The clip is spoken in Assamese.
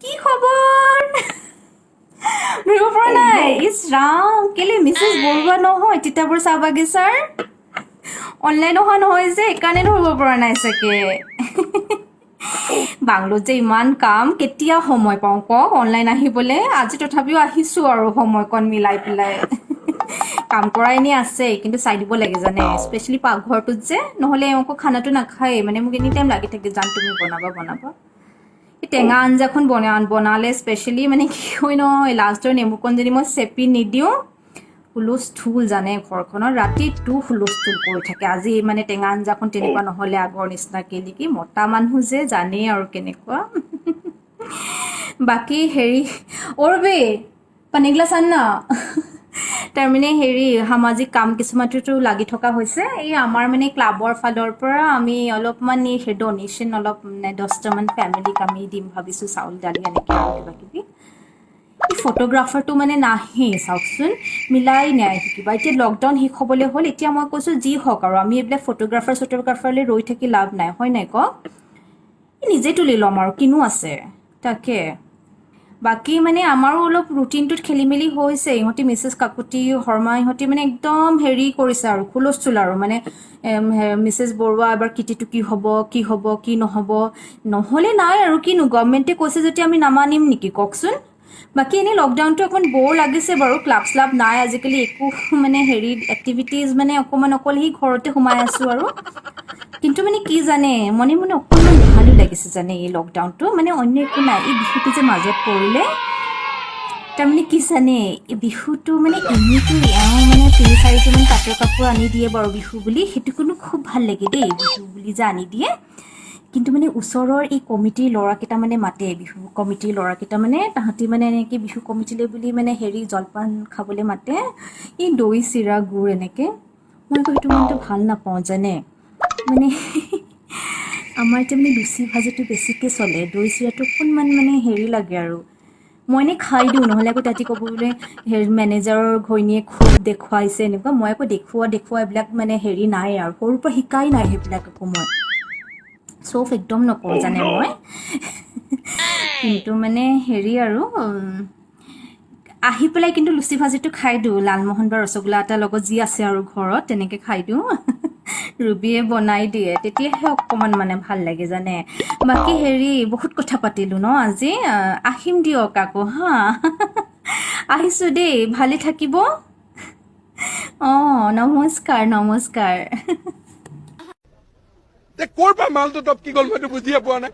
কি খবৰ ধৰিব পৰা নাই ইছ ৰাম কেলে মিছেছ বৰুৱা নহয় তিতাবৰ চাহ বাগিচাৰ অনলাইন অহা নহয় যে এইকাৰণে ধৰিব পৰা নাই চাগে বাংলোত যে ইমান কাম কেতিয়া সময় পাওঁ কওক অনলাইন আহিবলৈ আজি তথাপিও আহিছোঁ আৰু সময়কণ মিলাই পেলাই কাম কৰা এনেই আছে কিন্তু চাই দিব লাগে জানে স্পেচিয়েলি পাকঘৰটোত যে নহ'লে এওঁকো খানাটো নাখায়েই মানে মোক এনি টাইম লাগি থাকে জান তুমি বনাবা এই টেঙা আঞ্জাখন বনালে স্পেচিয়েলি মানে কি হয় নহয় লাষ্টৰ নেমুকণ যদি মই চেপি নিদিওঁ হুলস্থুল জানে ঘৰখনত ৰাতিটো হুলস্থুল কৰি থাকে আজি মানে টেঙা আঞ্জাখন তেনেকুৱা নহ'লে আগৰ নিচিনাকৈ নেকি মতা মানুহ যে জানেই আৰু কেনেকুৱা বাকী হেৰি অৰবে পানীগিলাচ আন না তাৰমানে হেৰি সামাজিক কাম কিছুমানতো লাগি থকা হৈছে এই আমাৰ মানে ক্লাবৰ ফালৰ পৰা আমি অলপমান এই ডনেশ্যন অলপ মানে 10টামান ফেমিলিক আমি দিম ভাবিছোঁ চাউল দালি এনেকৈ আৰু কিবা কিবি এই ফটোগ্ৰাফাৰটো মানে নাহেই চাওকচোন মিলাই নাই কিবা এতিয়া লকডাউন শেষ হ'বলৈ হ'ল এতিয়া মই কৈছোঁ যি হওক আৰু আমি এইবিলাক ফটোগ্ৰাফাৰলৈ ৰৈ থাকি লাভ নাই হয় নাই কওক নিজে তুলি ল'ম আৰু কিনো আছে তাকে বাকী মানে আমাৰো অলপ ৰুটিনটোত খেলি মেলি হৈছে ইহঁতি মিছেছ কাকুতি শৰ্মা ইহঁতি মানে একদম হেৰি কৰিছে আৰু হুলস্থুল আৰু মানে মিছেছ বৰুৱা এবাৰ কিটিটো কি হ'ব কি নহ'লে নাই আৰু কিনো গভৰ্ণমেণ্টে কৈছে যেতিয়া আমি নামানিম নেকি কওকচোন বাকী এনেই লকডাউনটো অকণমান বৰ লাগিছে বাৰু ক্লাব শ্লাব নাই আজিকালি একো মানে হেৰি এক্টিভিটিজ মানে অকণমান অকল সেই ঘৰতে সোমাই আছোঁ আৰু কিন্তু মানে কি জানে মনে অকণমান ভালো লাগিছে জানে এই লকডাউনটো মানে অন্য একো নাই এই বিহুটো যে মাজত পৰিলে তাৰমানে কি জানে এই বিহুটো মানে এনেইতো এওঁ মানে 3-4যোৰমান পাটৰ কাপোৰ আনি দিয়ে বাৰু বিহু বুলি সেইটো কোনো খুব ভাল লাগে দেই বিহু বুলি যে আনি দিয়ে কিন্তু মানে ওচৰৰ এই কমিটিৰ ল'ৰাকেইটা মানে মাতে বিহু কমিটিৰ ল'ৰাকেইটা মানে তাহাঁতি মানে এনেকৈ বিহু কমিটিলৈ বুলি মানে হেৰি জলপান খাবলৈ মাতে এই দৈ চিৰা গুড় এনেকৈ মই আকৌ সেইটো মনটো ভাল নাপাওঁ জানে মানে আমাৰ এতিয়া মানে লুচি ভাজিটো বেছিকৈ চলে দৈ চিৰাটো অকণমান মানে হেৰি লাগে আৰু মই এনেই খাই দিওঁ নহ'লে আকৌ তাহাঁতি ক'ব বোলে হেৰি মেনেজাৰৰ ঘৈণীয়ে খুব দেখুৱাইছে এনেকুৱা মই আকৌ দেখুওৱা এইবিলাক মানে হেৰি নাই আৰু সৰুৰ পৰা শিকাই নাই সেইবিলাক আকৌ মই চব একদম নকৰোঁ জানে মই কিন্তু মানে হেৰি আৰু আহি পেলাই কিন্তু লুচি ভাজিটো খাই দিওঁ লালমোহন বা ৰসগোল্লা এটাৰ লগত যি আছে আৰু ঘৰত তেনেকৈ খাই দিওঁ ৰুবিয়ে বনাই দিয়ে তেতিয়াহে অকণমান মানে ভাল লাগে জানে বাকী হেৰি বহুত কথা পাতিলোঁ ন আজি আহিম দিয়ক আকৌ হা আহিছোঁ দেই ভালে থাকিব অঁ নমস্কাৰ ক'ৰ পৰা মালটো টপকি গ'ল মইতো বুজিয়ে পোৱা নাই